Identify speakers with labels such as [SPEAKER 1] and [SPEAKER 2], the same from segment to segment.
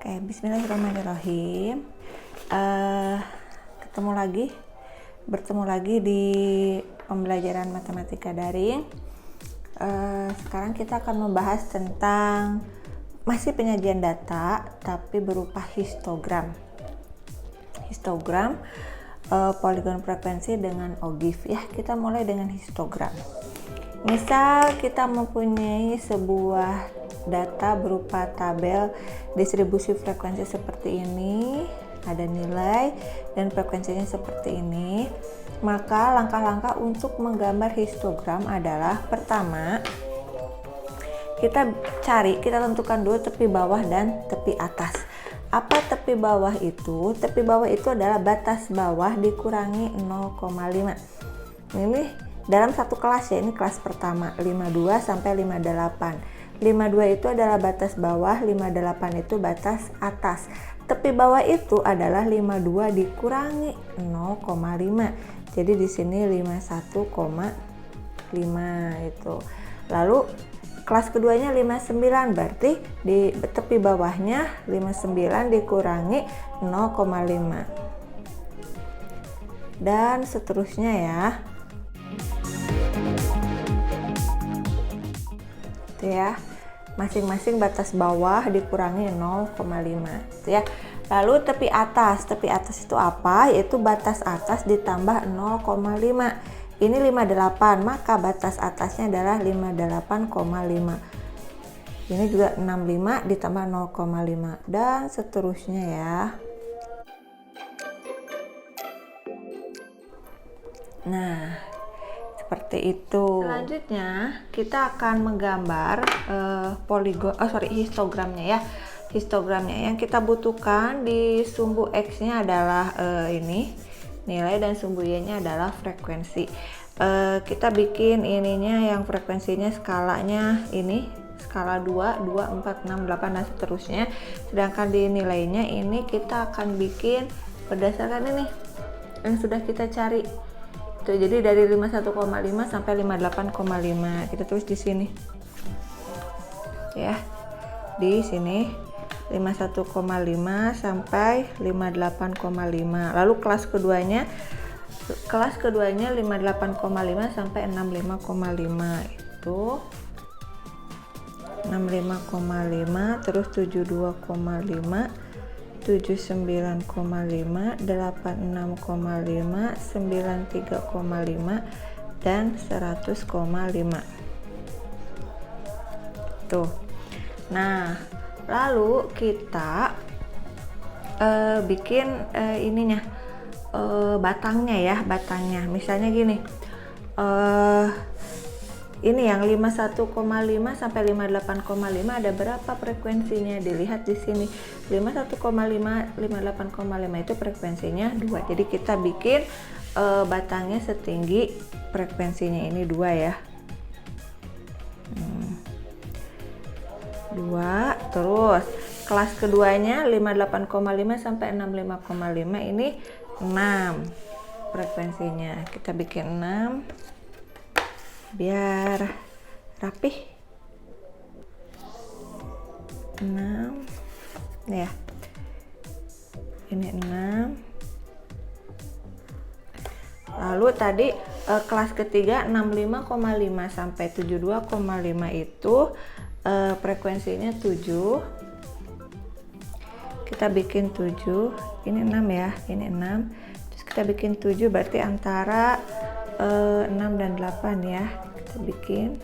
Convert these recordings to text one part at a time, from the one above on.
[SPEAKER 1] Oke, bismillahirrahmanirrahim. Bertemu lagi di pembelajaran matematika daring. Sekarang kita akan membahas tentang masih penyajian data tapi berupa histogram. Poligon frekuensi dengan OGIF ya. Kita mulai dengan histogram. Misal kita mempunyai sebuah data berupa tabel distribusi frekuensi seperti ini, ada nilai dan frekuensinya seperti ini. Maka langkah-langkah untuk menggambar histogram adalah pertama, kita tentukan dulu tepi bawah dan tepi atas. Apa tepi bawah itu? Tepi bawah itu adalah batas bawah dikurangi 0,5. Ini dalam satu kelas ya, ini kelas pertama 52 sampai 58. 52 itu adalah batas bawah, 58 itu batas atas. Tepi bawah itu adalah 52 dikurangi 0,5. Jadi di sini 51,5 itu. Lalu kelas keduanya 59, berarti di tepi bawahnya 59 dikurangi 0,5. Dan seterusnya ya. Itu ya. Masing-masing batas bawah dikurangi 0,5 gitu ya. Lalu tepi atas itu apa? Yaitu batas atas ditambah 0,5. Ini 58, maka batas atasnya adalah 58,5. Ini juga 65 ditambah 0,5 dan seterusnya ya. Nah, seperti itu. Selanjutnya kita akan menggambar histogramnya ya. Histogramnya yang kita butuhkan di sumbu X-nya adalah ini nilai dan sumbu Y-nya adalah frekuensi. Kita bikin ininya yang frekuensinya skalanya ini skala 2, 4, 6, 8 dan seterusnya. Sedangkan di nilainya ini kita akan bikin berdasarkan ini yang sudah kita cari. Tuh, jadi dari 51,5 sampai 58,5 kita tulis di sini ya, di sini 51,5 sampai 58,5. Lalu kelas keduanya 58,5 sampai 65,5 itu 65,5, terus 72,5, 79,5, 86,5, 93,5 dan 100,5. Tuh. Nah, lalu kita bikin ininya batangnya. Misalnya gini. Ini yang 51,5 sampai 58,5 ada berapa frekuensinya? Dilihat di sini. 51,5, 58,5 itu frekuensinya 2. Jadi kita bikin batangnya setinggi frekuensinya ini 2 ya. 2. Terus kelas keduanya 58,5 sampai 65,5 ini 6 frekuensinya. Kita bikin 6 biar rapih. 6 ya, ini 6. Lalu tadi kelas ketiga 65,5 sampai 72,5 itu frekuensinya 7. Kita bikin 7, ini 6 ya, ini 6. Terus kita bikin 7 berarti antara 6 dan 8 ya. Kita bikin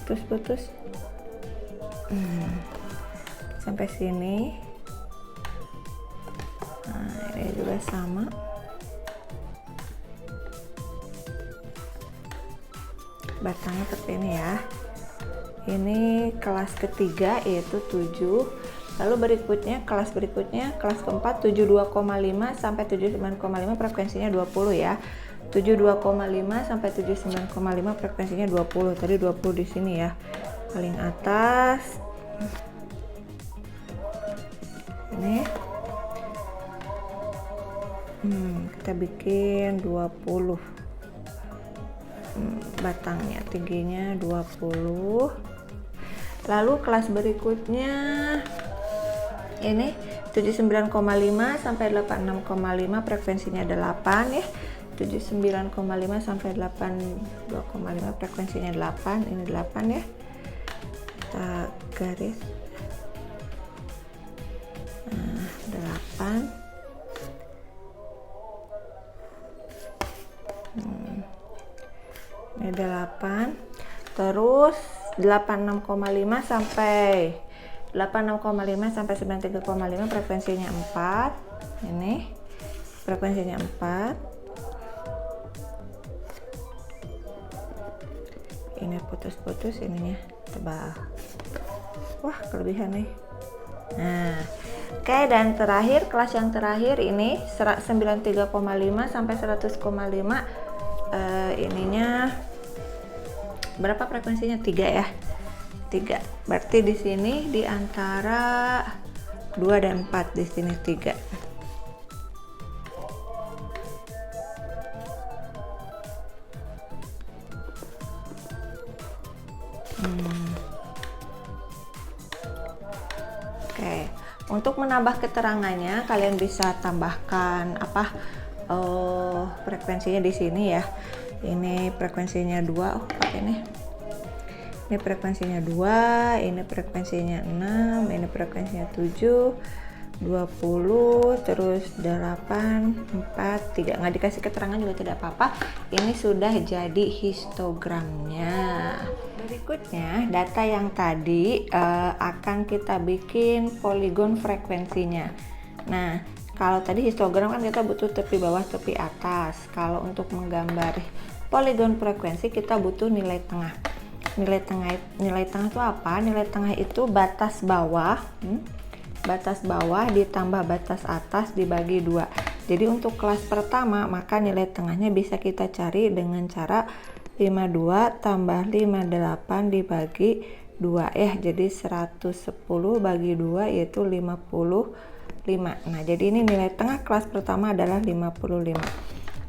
[SPEAKER 1] putus sampai sini. Nah, ini juga sama. Batangnya seperti ini ya. Ini kelas ketiga yaitu 7. Lalu kelas keempat 72,5 sampai 79,5 frekuensinya 20 ya. 72,5 sampai 79,5 frekuensinya 20. Tadi 20 di sini ya. Paling atas. Ini. Kita bikin 20. Batangnya tingginya 20. Lalu kelas berikutnya Ini 79,5 sampai 86,5, frekuensinya 8 ya. 79,5 sampai 82,5, frekuensinya 8. Ini 8 ya. Kita garis. Nah, 8. Ini 8. Terus 86,5 sampai 93,5, frekuensinya 4. Ini frekuensinya 4. Ini putus-putus, ininya tebal. Wah, kelebihan nih. Nah, oke, dan terakhir, kelas yang terakhir ini 93,5 sampai 100,5. Ininya berapa frekuensinya? 3 ya. 3. Berarti di sini di antara 2 dan 4, di sini 3. Oke, untuk menambah keterangannya kalian bisa tambahkan frekuensinya di sini ya. Ini frekuensinya 2, pakai ini. Ini frekuensinya 2, ini frekuensinya 6, ini frekuensinya 7, 20, terus 8, 4, 3. Nggak dikasih keterangan juga tidak apa-apa. Ini sudah jadi histogramnya. Berikutnya, data yang tadi akan kita bikin poligon frekuensinya. Nah, kalau tadi histogram kan kita butuh tepi bawah, tepi atas. Kalau untuk menggambar poligon frekuensi kita butuh nilai tengah. Nilai tengah itu apa? Nilai tengah itu batas bawah, batas bawah ditambah batas atas dibagi 2. Jadi untuk kelas pertama maka nilai tengahnya bisa kita cari dengan cara 52 tambah 58 dibagi 2 ya. Jadi 110 bagi 2 yaitu 55. Nah, jadi ini nilai tengah kelas pertama adalah 55.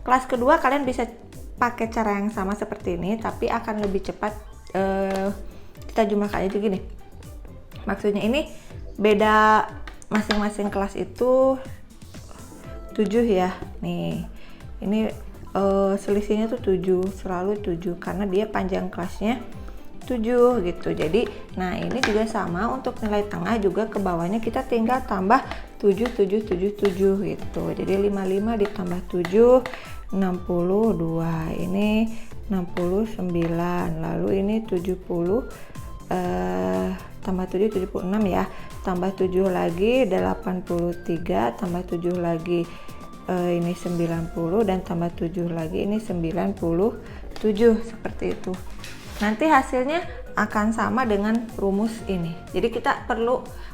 [SPEAKER 1] Kelas kedua kalian bisa pakai cara yang sama seperti ini, tapi akan lebih cepat. Kita jumlahkan aja gini. Maksudnya ini beda masing-masing kelas itu 7 ya. Nih, ini selisihnya tuh 7, selalu 7 karena dia panjang kelasnya 7 gitu. Jadi, nah ini juga sama untuk nilai tengah juga ke bawahnya kita tinggal tambah 7 gitu. Jadi 55 ditambah 7 62. Ini 69. Lalu ini 70 tambah 7 76 ya. Tambah 7 lagi 83, tambah 7 lagi ini 90, dan tambah 7 lagi ini 97, seperti itu. Nanti hasilnya akan sama dengan rumus ini. Jadi kita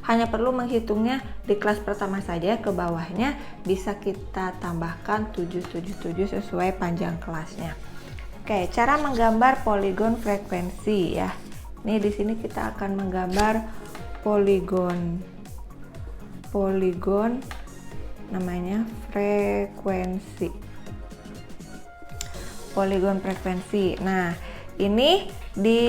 [SPEAKER 1] hanya perlu menghitungnya di kelas pertama saja, ke bawahnya bisa kita tambahkan 777 sesuai panjang kelasnya. Oke, cara menggambar poligon frekuensi ya. Ini di sini kita akan menggambar poligon namanya frekuensi. Poligon frekuensi. Nah, ini di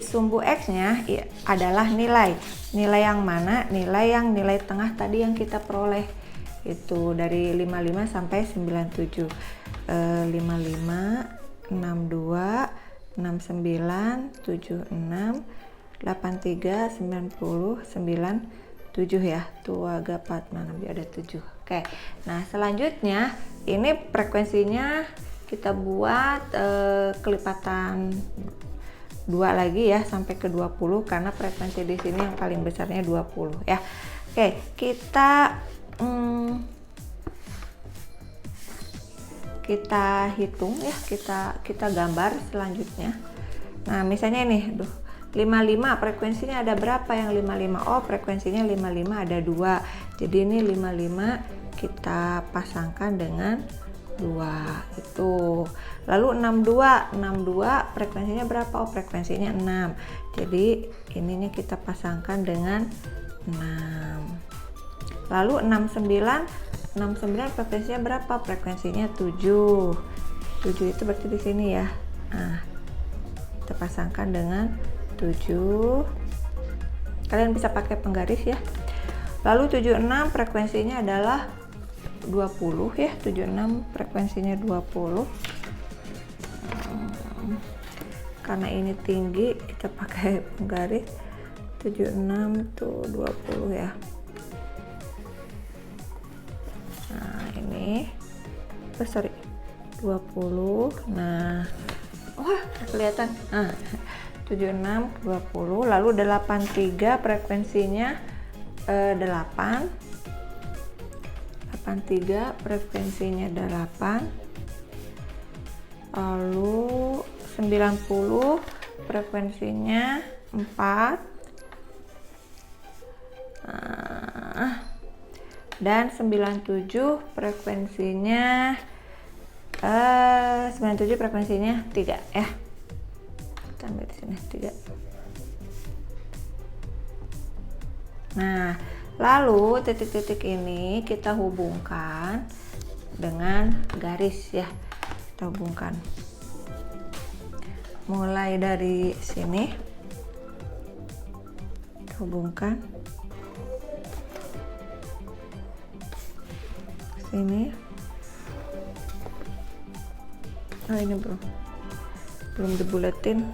[SPEAKER 1] sumbu X-nya adalah nilai yang mana? Nilai tengah tadi yang kita peroleh itu dari 55 sampai 97. 55, 62, 69, 76, 83, 90, 97 ya. Tuh agak 46 ada 7. Oke. Nah, selanjutnya ini frekuensinya kita buat kelipatan 2 lagi ya sampai ke 20 karena frekuensi di sini yang paling besarnya 20 ya. Oke, kita hitung ya, kita gambar selanjutnya. Nah, misalnya ini 55 frekuensinya ada berapa yang 55? Oh, frekuensinya 55 ada 2. Jadi ini 55 kita pasangkan dengan 2 itu. Lalu 62 frekuensinya berapa? Oh, frekuensinya 6. Jadi ininya kita pasangkan dengan 6. Lalu 69 frekuensinya berapa? Frekuensinya 7. 7 itu berarti di sini ya. Nah, kita pasangkan dengan 7. Kalian bisa pakai penggaris ya. Lalu 76 frekuensinya adalah 20 ya, 76 frekuensinya 20. Karena ini tinggi, kita pakai penggaris. 76 tuh 20 ya. Nah, ini 20. Nah, wah, kelihatan. Nah, 76 20, lalu 83 frekuensinya 8. 83 frekuensinya 8. Lalu 90 frekuensinya 4. Dan 97 frekuensinya 3 ya. Kita ambil di sini 3. Nah, lalu titik-titik ini kita hubungkan dengan garis ya. Kita hubungkan. Mulai dari sini. Kita hubungkan. Sini. Oh, ini belum dibuletin.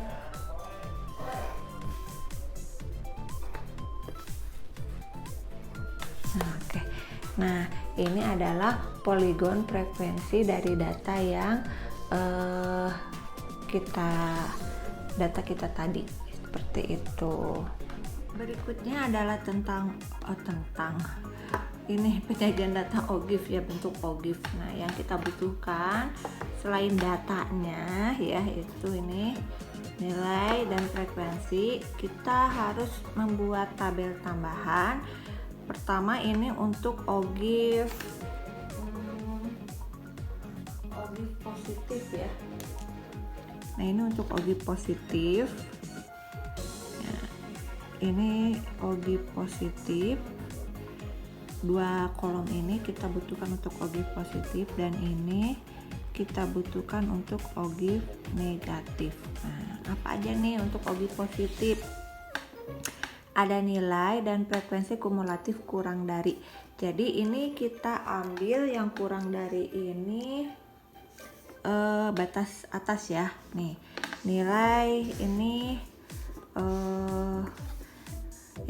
[SPEAKER 1] Oke. Nah, ini adalah poligon frekuensi dari data yang data kita tadi, seperti itu. Berikutnya adalah tentang ini penyajian data OGIF ya, bentuk OGIF. Nah, yang kita butuhkan selain datanya ya, itu ini nilai dan frekuensi, kita harus membuat tabel tambahan. Pertama ini untuk OGIF positif ya. Nah, ini untuk OGIF positif ya, ini OGIF positif. 2 kolom ini kita butuhkan untuk OGIF positif, dan ini kita butuhkan untuk OGIF negatif. Nah, apa aja nih untuk OGIF positif? Ada nilai dan frekuensi kumulatif kurang dari. Jadi ini kita ambil yang kurang dari ini batas atas ya. Nih, nilai ini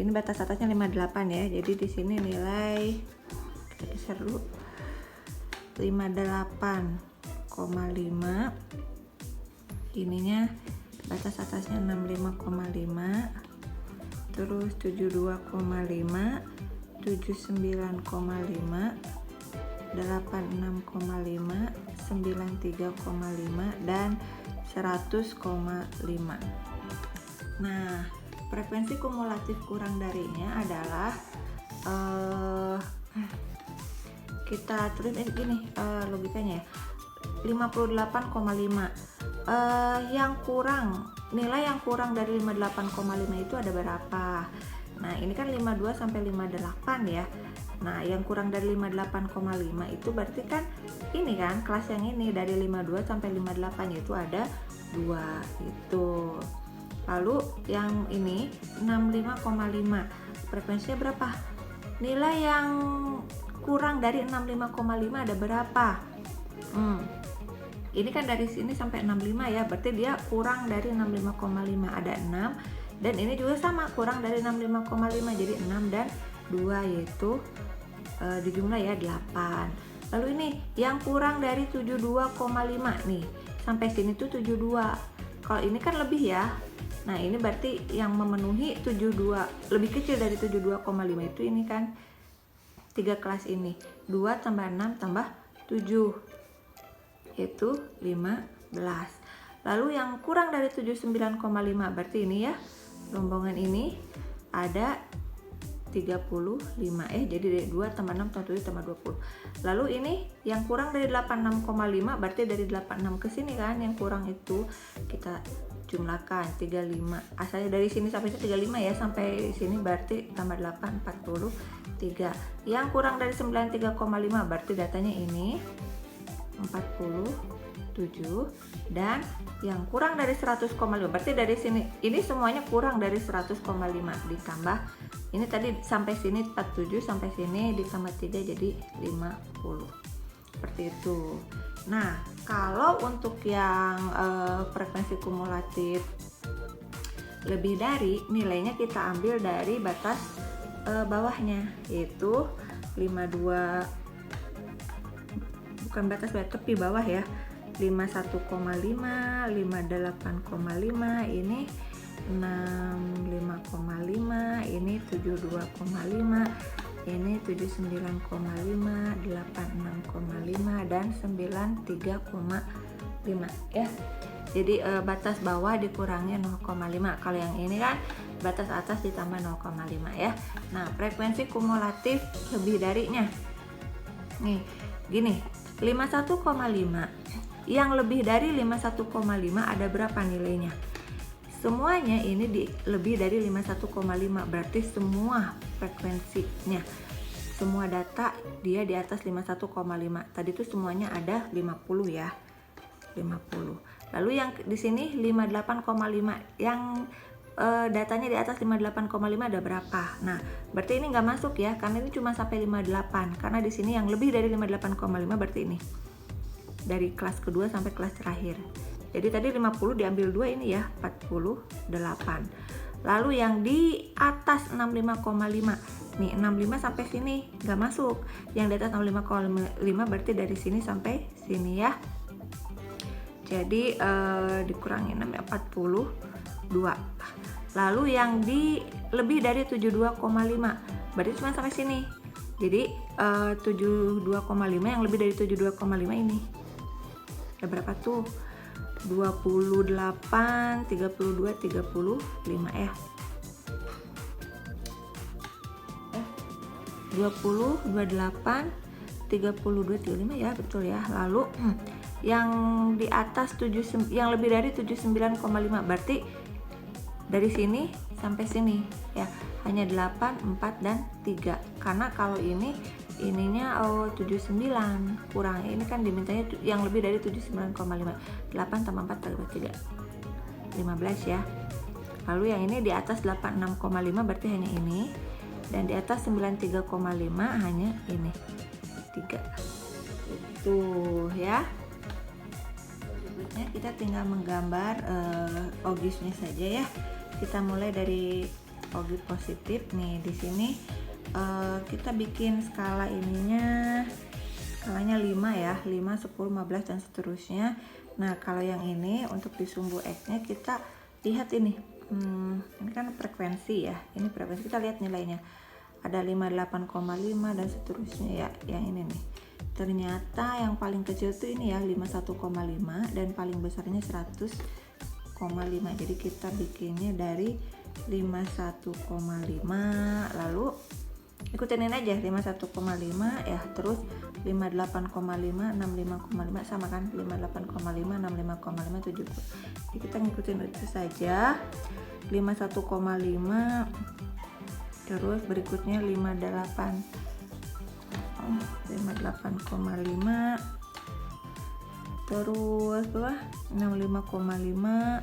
[SPEAKER 1] batas atasnya 58 ya. Jadi di sini nilai kita geser dulu 58,5. Ininya batas atasnya 65,5. Terus 72,5, 79,5, 86,5, 93,5 dan 100,5. Nah, frekuensi kumulatif kurang darinya adalah kita tulis gini logikanya ya, 58,5. Yang kurang, nilai yang kurang dari 58,5 itu ada berapa? Nah, ini kan 52 sampai 58 ya. Nah, yang kurang dari 58,5 itu berarti kan ini kan kelas yang ini dari 52 sampai 58, yaitu ada 2 itu. Lalu yang ini 65,5, frekuensinya berapa? Nilai yang kurang dari 65,5 ada berapa? Ini kan dari sini sampai 65 ya, berarti dia kurang dari 65,5, ada 6. Dan ini juga sama, kurang dari 65,5, jadi 6 dan 2, yaitu dijumlah ya 8. Lalu ini yang kurang dari 72,5 nih, sampai sini tuh 72. Kalau ini kan lebih ya. Nah, ini berarti yang memenuhi 72, lebih kecil dari 72,5 itu ini kan 3 kelas ini. 2 tambah 6 tambah 7, yaitu 15. Lalu yang kurang dari 79,5 berarti ini ya, rombongan ini ada 35, jadi dari 2 tambah 6 tambah 7 tambah 20. Lalu ini yang kurang dari 86,5 berarti dari 86 ke sini kan, yang kurang itu kita jumlahkan 35. Asalnya dari sini sampai 35 ya, sampai sini berarti tambah 8 43. Yang kurang dari 93,5 berarti datanya ini 47, dan yang kurang dari 100,5 berarti dari sini ini semuanya kurang dari 100,5 ditambah Ini tadi sampai sini 47, sampai sini ditambah 3 jadi 50. Seperti itu. Nah, kalau untuk yang frekuensi kumulatif lebih dari, nilainya kita ambil dari batas bawahnya, yaitu 52, bukan batas bawah, tepi bawah ya, 51,5, 58,5, ini 65,5, ini 72,5, ini 79,5, 86,5 dan 93,5 ya. Jadi batas bawah dikurangi 0,5. Kalau yang ini kan batas atas ditambah 0,5 ya. Nah, frekuensi kumulatif lebih darinya. Nih, gini, 51,5. Yang lebih dari 51,5 ada berapa nilainya? Semuanya ini lebih dari 51,5, berarti semua frekuensinya, semua data dia di atas 51,5. Tadi itu semuanya ada 50 ya, 50. Lalu yang di sini 58,5, yang datanya di atas 58,5 ada berapa? Nah, berarti ini nggak masuk ya, karena ini cuma sampai 58. Karena di sini yang lebih dari 58,5 berarti ini dari kelas kedua sampai kelas terakhir. Jadi tadi 50 diambil 2 ini ya, 48. Lalu yang di atas 65,5. Nih, 65 sampai sini nggak masuk. Yang di atas 65,5 berarti dari sini sampai sini ya. Jadi dikurangi 42. Lalu yang di lebih dari 72,5 berarti cuma sampai sini. Jadi 72,5 yang lebih dari 72,5 ini. Ada berapa tuh? 28, 32, 35 ya. 20, 28, 32, 35 ya, betul ya. Lalu yang di atas yang lebih dari 79,5 berarti dari sini sampai sini ya, hanya 8, 4 dan 3. Karena kalau ininya 79 kurang, ini kan dimintanya yang lebih dari 79,5. 8 tambah 4 tambah 3 15 ya. Lalu yang ini di atas 86,5 berarti hanya ini, dan di atas 93,5 hanya ini 3. Itu ya. Berikutnya kita tinggal menggambar ogisnya saja ya. Kita mulai dari ogis positif nih. Di sini kita bikin skala skalanya 5 ya, 5, 10, 15 dan seterusnya. Nah, kalau yang ini untuk di sumbu X-nya kita lihat ini kan frekuensi ya, ini frekuensi, kita lihat nilainya ada 58,5 dan seterusnya ya. Yang ini nih, ternyata yang paling kecil tuh ini ya 51,5 dan paling besarnya 100,5. jadi kita bikinnya dari 51,5, lalu ikutin aja 51,5 ya, terus 58,5, 65,5 sama kan, 58,5, 65,5, 70. Jadi kita ngikutin itu saja, 51,5, terus berikutnya 58,5, terus 65,5,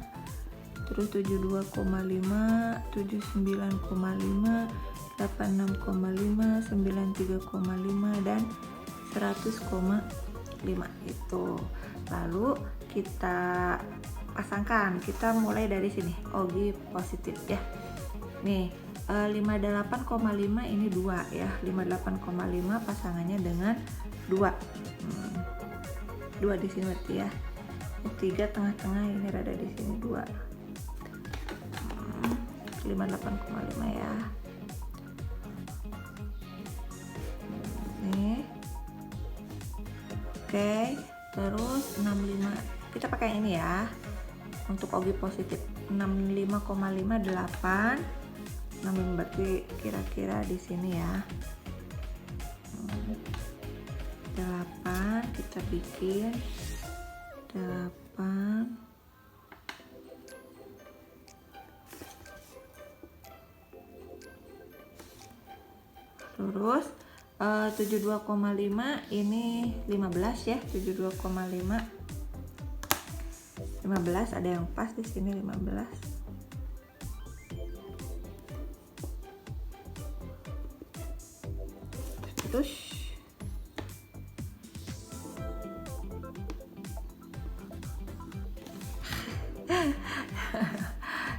[SPEAKER 1] terus 72,5, 79,5, 86,5, 93,5 dan 100,5 itu. Lalu kita pasangkan, kita mulai dari sini, ogi positif ya. Nih 58,5 ini 2 ya, 58,5 pasangannya dengan 2. 2 di sini berarti ya. 3 tengah-tengah, ini rada di sini 2. 58,5 ya. Nih. Oke, terus 65. Kita pakai ini ya. Untuk ogi positif 65,5 8. 65 berarti kira-kira di sini ya. 8 kita bikin 8. Terus 72,5 ini 15 ya, 72,5 15 ada yang pas di sini 15.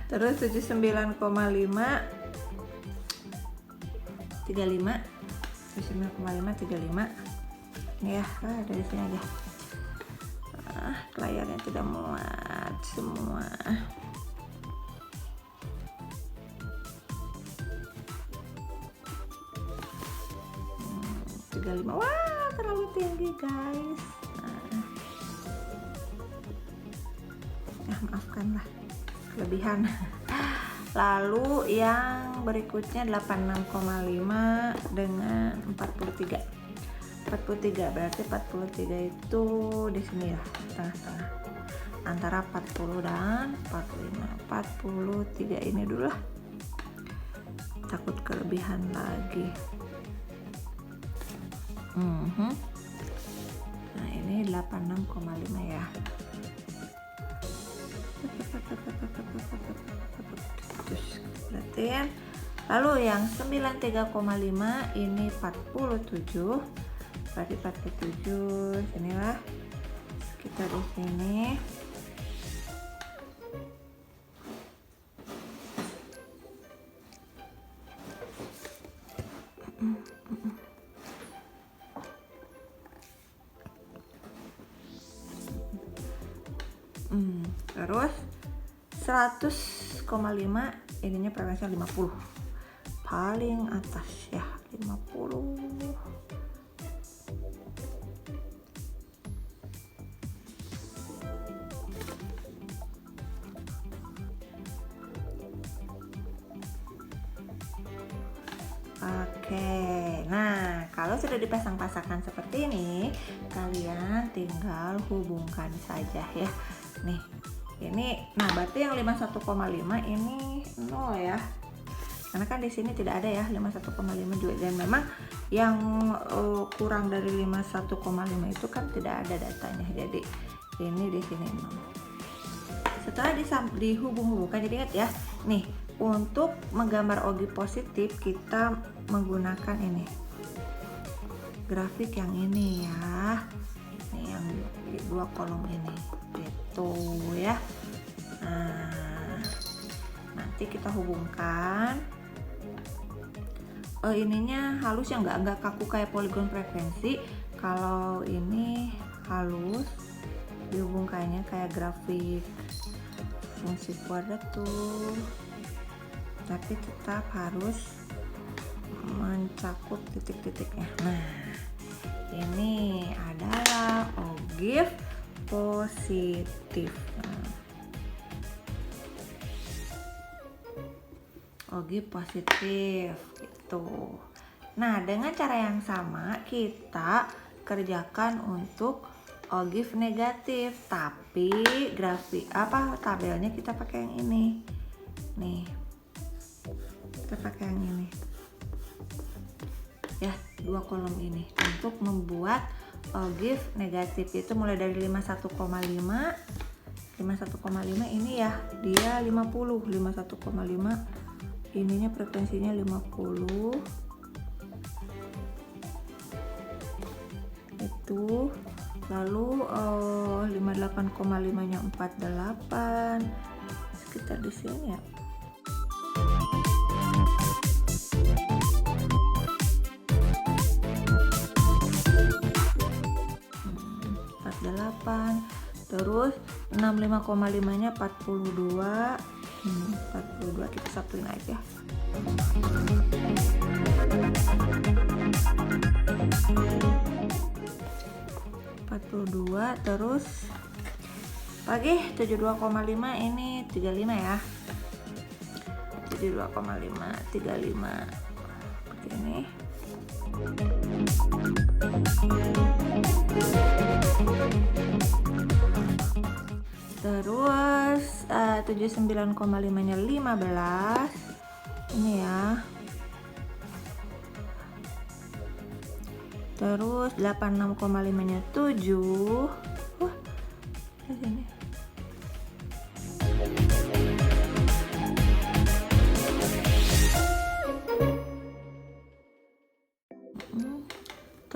[SPEAKER 1] Terus 79,5 35 ini ya, dari sini aja. Layarnya tidak muat semua. Wah, terlalu tinggi guys. Maafkanlah kelebihan. Lalu yang berikutnya 86,5 dengan 43 berarti 43 itu di sini ya, tengah-tengah antara 40 dan 45. 43 ini dulu lah, takut kelebihan lagi. Nah ini 86,5 ya. Perhatiin. Lalu yang 93,5 ini 47, berarti 47 sinilah kita di sini. Terus 100,5 ininya frekuensinya 50, paling atas ya 50. Oke, nah kalau sudah dipasang-pasangkan seperti ini, kalian tinggal hubungkan saja ya. Nih, ini, nah berarti yang 51,5 ini 0 ya, karena kan di sini tidak ada ya 51,5 juga, dan memang yang kurang dari 51,5 itu kan tidak ada datanya, jadi ini di sini 0. Setelah dihubung-hubungkan, jadi ingat ya, nih untuk menggambar ogi positif kita menggunakan ini grafik yang ini ya, nih yang di 2 kolom ini gitu ya. Nah, nanti kita hubungkan. Ininya halus ya, nggak kaku kayak poligon frekuensi. Kalau ini halus, dihubungkannya kayak grafik fungsi kuadrat tuh, tapi tetap harus mencakup titik-titiknya. Nah, ini adalah ogive positif. Ogive positif gitu. Nah, dengan cara yang sama kita kerjakan untuk ogive negatif, tapi grafik tabelnya kita pakai yang ini. Nih, kita pakai yang ini ya, 2 kolom ini untuk membuat ogive negatif. Itu mulai dari 51,5 ini ya, dia 51,5 ininya frekuensinya 50 itu. Lalu 58,5 nya 48 sekitar di sini ya. Terus 65,5 nya 42, 42 kita satuin aja. Terus lagi 72,5 ini 35 ya, 72,5 35 seperti ini. Terus 79,5 nya 15 ini ya. Terus 86,5 nya 7. Wah, di sini.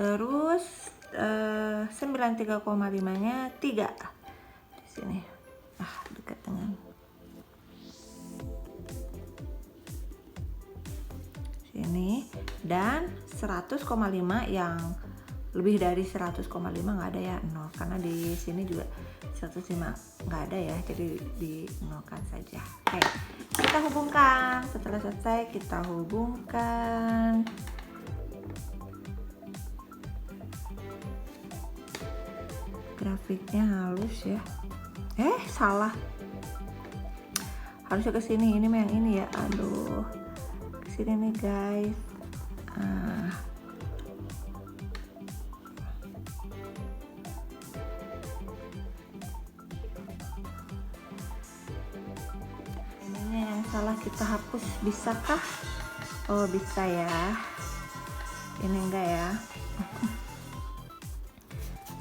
[SPEAKER 1] Terus 93,5-nya 3 di sini. Dekat dengan sini, dan 100,5 yang lebih dari 100,5 nggak ada ya, 0, karena di sini juga 105 nggak ada ya, jadi di nolkan saja. Oke, kita hubungkan. Setelah selesai kita hubungkan. Grafiknya halus ya. Salah, harusnya ke sini. Ini yang ini ya, aduh, ke sini nih guys. Ininya yang salah, kita hapus. Bisakah? Oh, bisa ya. Ini enggak ya.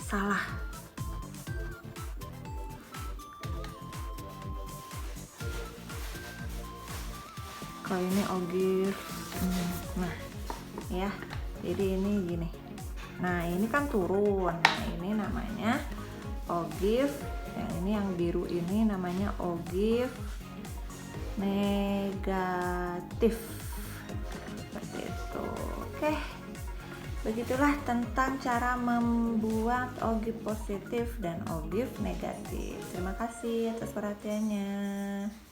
[SPEAKER 1] Salah. Kalau ini ogive, nah ya, jadi ini gini. Nah ini kan turun. Nah ini namanya ogive. Yang ini yang biru ini namanya ogive negatif. Seperti itu. Oke, begitulah tentang cara membuat ogive positif dan ogive negatif. Terima kasih atas perhatiannya.